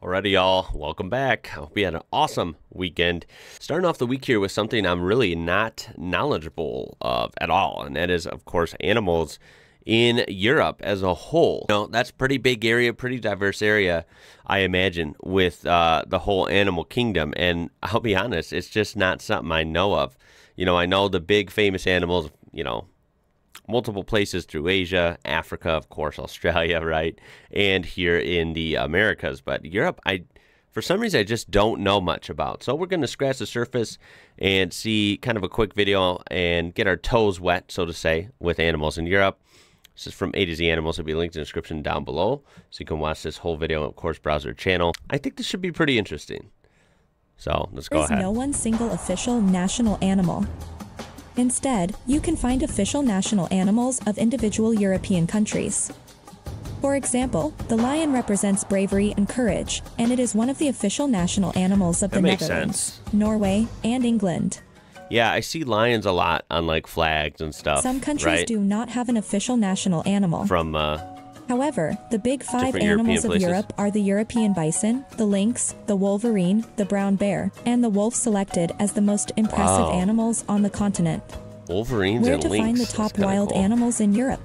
Alrighty, y'all, welcome back. I hope you had an awesome weekend. Starting off the week here with something I'm really not knowledgeable of at all, and that is, of course, animals in Europe as a whole. You know, that's a pretty big area, pretty diverse area, I imagine, with the whole animal kingdom, and I'll be honest, it's just not something I know of. You know, I know the big famous animals, you know, multiple places through Asia, Africa, of course, Australia, right? And here in the Americas. But Europe, for some reason, I just don't know much about. So we're going to scratch the surface and see kind of a quick video and get our toes wet, so to say, with animals in Europe. This is from A to Z Animals. It'll be linked in the description down below. So you can watch this whole video and, of course, browse our channel. I think this should be pretty interesting. So let's go ahead. There's no one single official national animal. Instead, you can find official national animals of individual European countries. For example, the lion represents bravery and courage, and it is one of the official national animals of the Netherlands, Norway, and England. Yeah, I see lions a lot on like flags and stuff. Some countries do not have an official national animal. However, the big five animals of Europe are the European bison, the lynx, the wolverine, the brown bear, and the wolf, selected as the most impressive animals on the continent. Wolverines Where and to lynx. find the top wild animals in Europe?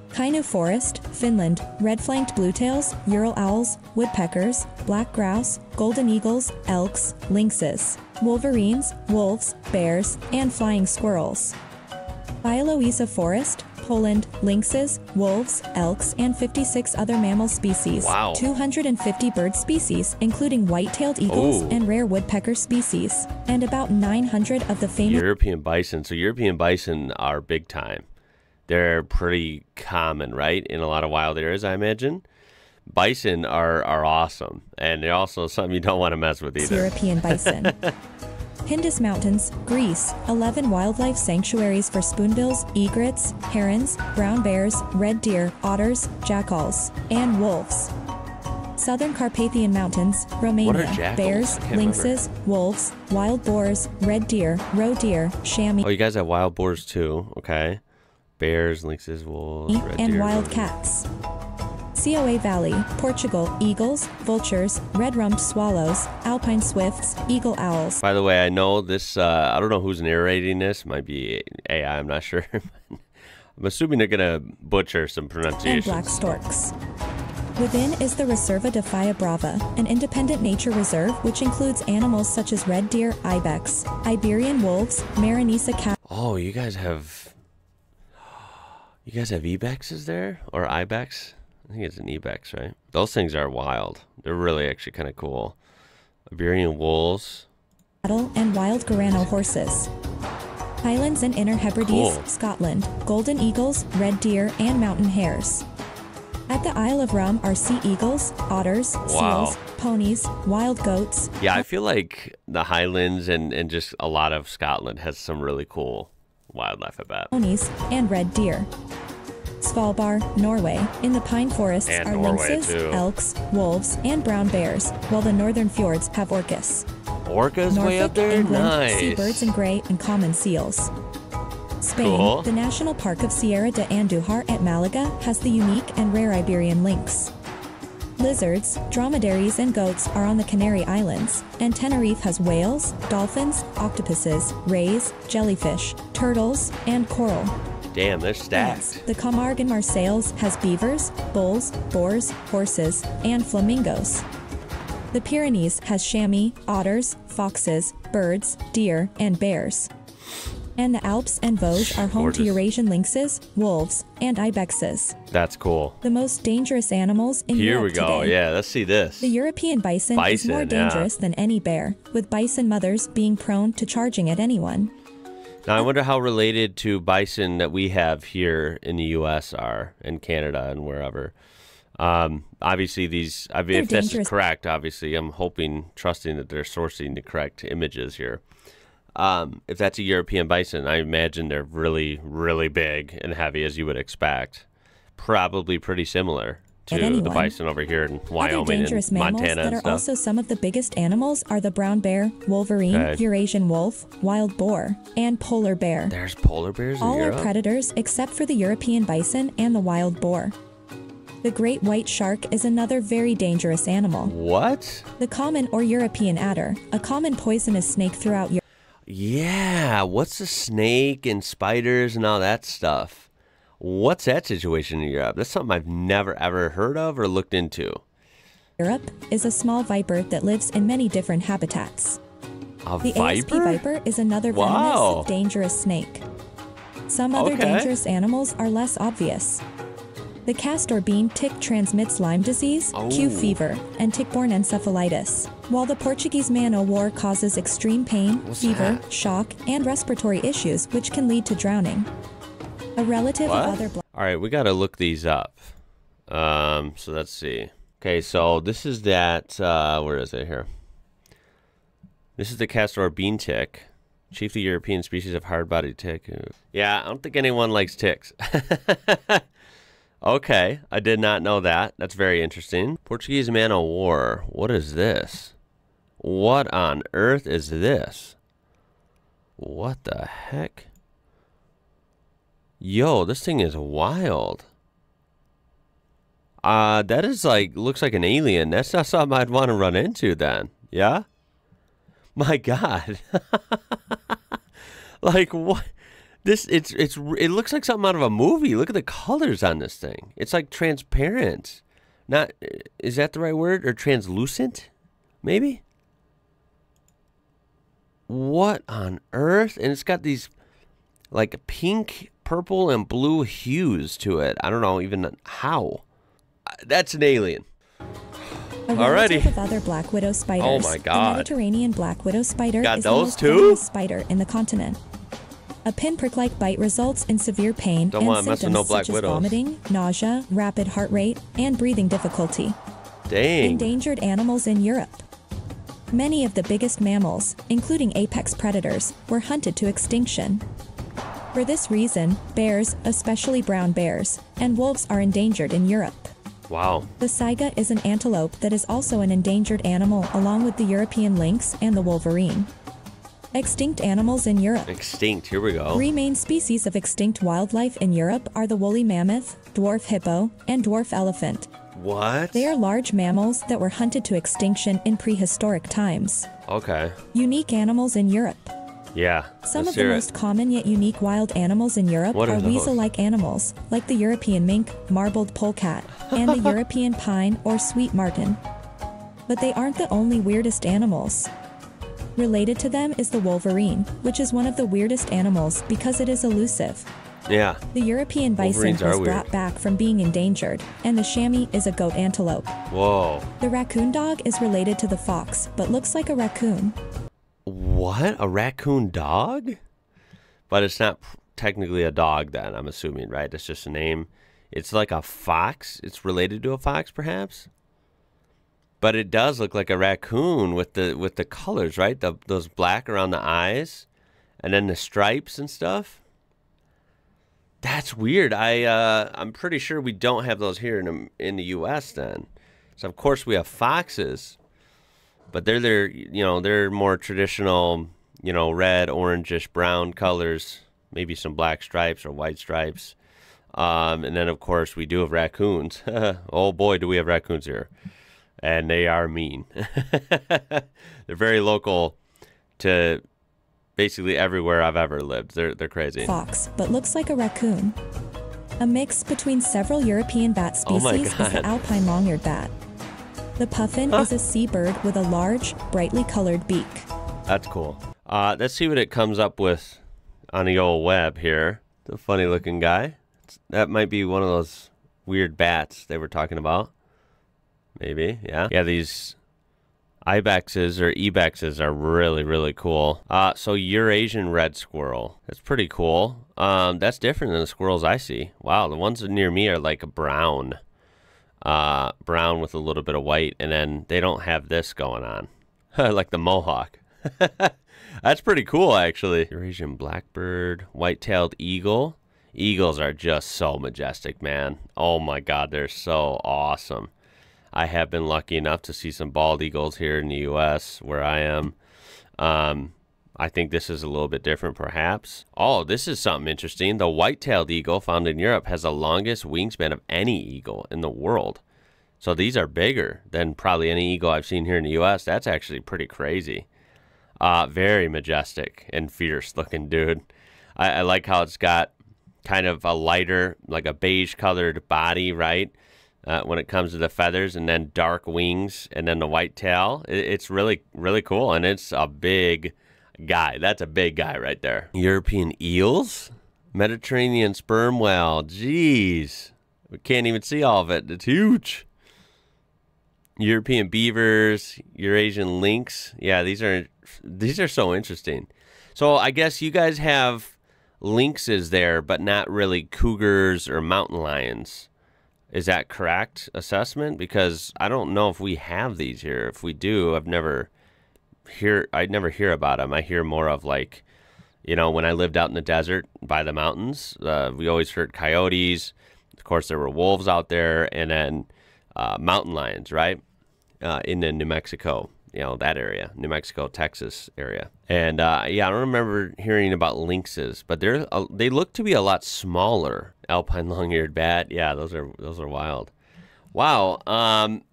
Kainu Forest, Finland, red-flanked bluetails, Ural owls, woodpeckers, black grouse, golden eagles, elks, lynxes, wolverines, wolves, bears, and flying squirrels. Białowieża Forest, Poland, lynxes, wolves, elks, and 56 other mammal species. Wow. 250 bird species, including white-tailed eagles and rare woodpecker species, and about 900 of the famous European bison. So European bison are big time. They're pretty common, right, in a lot of wild areas, I imagine. Bison are awesome, and they're also something you don't want to mess with either. European bison. Pindus Mountains, Greece, 11 wildlife sanctuaries for spoonbills, egrets, herons, brown bears, red deer, otters, jackals, and wolves. Southern Carpathian Mountains, Romania, bears, lynxes, wolves, wild boars, red deer, roe deer, chamois. Oh, you guys have wild boars too, okay. Bears, lynxes, wolves, red and deer, wild cats. COA Valley, Portugal, eagles, vultures, red-rumped swallows, alpine swifts, eagle owls. By the way, I know this, I don't know who's narrating this. Might be AI, I'm not sure. I'm assuming they're going to butcher some pronunciations. And black storks. Within is the Reserva de Faya Brava, an independent nature reserve which includes animals such as red deer, ibex, Iberian wolves, Maranisa cat. Oh, you guys have ibexes there? Or ibex? I think it's an ibex, right? Those things are wild. They're really actually kind of cool. Iberian wolves. Cattle and wild Guarano horses. Highlands and Inner Hebrides, Scotland, golden eagles, red deer, and mountain hares. At the Isle of Rum are sea eagles, otters, seals, ponies, wild goats. Yeah, I feel like the Highlands and just a lot of Scotland has some really cool wildlife, I bet. Ponies and red deer. Svalbard, Norway. In the pine forests are lynxes, elks, wolves, and brown bears, while the northern fjords have orcas. Orcas way up there? England, Nice. Seabirds and gray and common seals. Spain, the National Park of Sierra de Andújar at Malaga has the unique and rare Iberian lynx. Lizards, dromedaries, and goats are on the Canary Islands, and Tenerife has whales, dolphins, octopuses, rays, jellyfish, turtles, and coral. Damn, they're stacked. Yes, the Camargue in Marseilles has beavers, bulls, boars, horses, and flamingos. The Pyrenees has chamois, otters, foxes, birds, deer, and bears. And the Alps and Vosges are home to Eurasian lynxes, wolves, and ibexes. That's cool. The most dangerous animals in Europe today. Here we go. Yeah, let's see this. The European bison is more dangerous than any bear, with bison mothers being prone to charging at anyone. Now, I wonder how related to bison that we have here in the U.S. are, in Canada and wherever. Obviously, if this is correct, obviously, I'm hoping, trusting that they're sourcing the correct images here. If that's a European bison, I imagine they're really, really big and heavy, as you would expect. Probably pretty similar to the bison over here in Wyoming and Montana that are also some of the biggest animals are the brown bear, wolverine, Eurasian wolf, wild boar, and polar bear. There's polar bears in Europe? All are predators except for the European bison and the wild boar. The great white shark is another very dangerous animal. What? The common or European adder, a common poisonous snake throughout Europe. Yeah, what's the snake and spiders and all that stuff? What's that situation in Europe? That's something I've never ever heard of or looked into. Europe is a small viper that lives in many different habitats. The viper? ASP viper is another venomous, dangerous snake. Some other dangerous animals are less obvious. The castor bean tick transmits Lyme disease, Q fever, and tick-borne encephalitis, while the Portuguese man-o'-war causes extreme pain, fever, shock, and respiratory issues which can lead to drowning. A relative of other... All right, we got to look these up. So let's see. Okay, so this is that, where is it here? This is the castor bean tick, chiefly European species of hard-bodied tick. Yeah, I don't think anyone likes ticks. Okay, I did not know that. That's very interesting. Portuguese man-o'-war. What is this? What on earth is this? What the heck? Yo, this thing is wild. That is like, looks like an alien. That's not something I'd want to run into then. Yeah? My God. Like, what? It looks like something out of a movie. Look at the colors on this thing. It's like transparent. Not, is that the right word? Or translucent? Maybe? What on earth? And it's got these like pink, purple, and blue hues to it. I don't know even how. That's an alien. A relative of other black widow spiders. Oh my God. The Mediterranean black widow spider is the most too? venomous spider in the continent. A pinprick-like bite results in severe pain and symptoms such as vomiting, nausea, rapid heart rate, and breathing difficulty. Dang. Endangered animals in Europe. Many of the biggest mammals, including apex predators, were hunted to extinction. For this reason, bears, especially brown bears, and wolves are endangered in Europe. Wow. The saiga is an antelope that is also an endangered animal along with the European lynx and the wolverine. Extinct animals in Europe. Extinct, here we go. 3 main species of extinct wildlife in Europe are the woolly mammoth, dwarf hippo, and dwarf elephant. What? They are large mammals that were hunted to extinction in prehistoric times. Okay. Unique animals in Europe. Yeah. Some of the most common yet unique wild animals in Europe are weasel-like animals, like the European mink, marbled polecat, and the European pine or sweet marten. But they aren't the only weirdest animals. Related to them is the wolverine, which is one of the weirdest animals because it is elusive. Yeah. The European bison was brought back from being endangered, and the chamois is a goat antelope. Whoa. The raccoon dog is related to the fox, but looks like a raccoon. What? A raccoon dog? But it's not technically a dog then, I'm assuming, right? It's just a name. It's like a fox. It's related to a fox, perhaps? But it does look like a raccoon with the colors, right? Those black around the eyes, and then the stripes and stuff. That's weird. I'm pretty sure we don't have those here in the U.S. then. So of course we have foxes, but they're more traditional, red, orangish, brown colors, maybe some black stripes or white stripes. And then of course we do have raccoons. Oh boy, do we have raccoons here. And they are mean. They're very local to basically everywhere I've ever lived. They're crazy. Fox, but looks like a raccoon. A mix between several European bat species is the alpine long-eared bat. The puffin is a seabird with a large, brightly colored beak. That's cool. Let's see what it comes up with on the old web here. It's a funny-looking guy. That might be one of those weird bats they were talking about. Maybe, yeah. Yeah, these ibexes or ebexes are really, really cool. So Eurasian red squirrel. That's pretty cool. That's different than the squirrels I see. Wow, the ones near me are like a brown. Brown with a little bit of white, and then they don't have this going on. Like the mohawk. That's pretty cool, actually. Eurasian blackbird, white-tailed eagle. Eagles are just so majestic, man. Oh my God, they're so awesome. I have been lucky enough to see some bald eagles here in the U.S. where I am. I think this is a little bit different, perhaps. Oh, this is something interesting. The white-tailed eagle found in Europe has the longest wingspan of any eagle in the world. So these are bigger than probably any eagle I've seen here in the U.S. That's actually pretty crazy. Very majestic and fierce-looking dude. I like how it's got kind of a lighter, like a beige-colored body, right? When it comes to the feathers, and then dark wings, and then the white tail. It's really, really cool, and it's a big guy. That's a big guy right there. European eels? Mediterranean sperm whale. Jeez. We can't even see all of it. It's huge. European beavers, Eurasian lynx. Yeah, these are so interesting. So I guess you guys have lynxes there, but not really cougars or mountain lions. Is that correct assessment? Because I don't know if we have these here. If we do, I never hear about them. I hear more of, like, you know, when I lived out in the desert by the mountains, we always heard coyotes. Of course, there were wolves out there, and then mountain lions, right? In the New Mexico, you know, that area, New Mexico, Texas area. And yeah, I don't remember hearing about lynxes, but they look to be a lot smaller. Alpine long-eared bat, yeah, those are wild. Wow,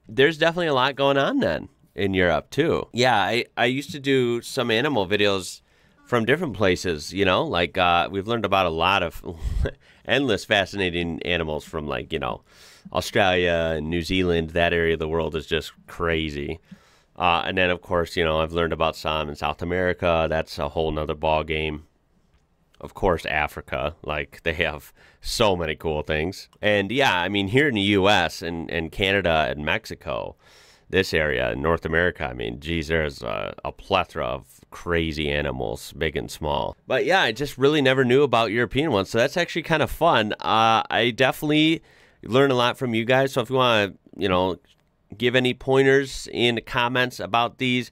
there's definitely a lot going on then in Europe too. Yeah, I used to do some animal videos from different places, you know, like we've learned about a lot of endless fascinating animals from, like, you know, Australia and New Zealand. That area of the world is just crazy. And then, of course, you know, I've learned about some in South America. That's a whole nother ball game. Of course, Africa, like, they have so many cool things. And yeah, I mean, here in the U.S. and Canada and Mexico, this area in North America, I mean, geez, there's a plethora of crazy animals, big and small. But yeah, I just really never knew about European ones, so that's actually kind of fun. I definitely learn a lot from you guys, so if you want to, you know, give any pointers in the comments about these,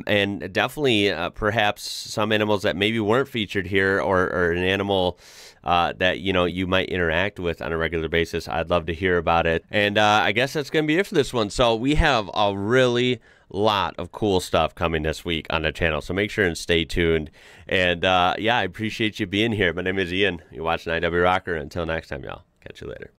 and definitely perhaps some animals that maybe weren't featured here, or an animal that, you know, you might interact with on a regular basis, I'd love to hear about it. And I guess that's going to be it for this one. So we have a really lot of cool stuff coming this week on the channel, so make sure and stay tuned. And yeah, I appreciate you being here. My name is Ian. You're watching IWrocker. Until next time, y'all. Catch you later.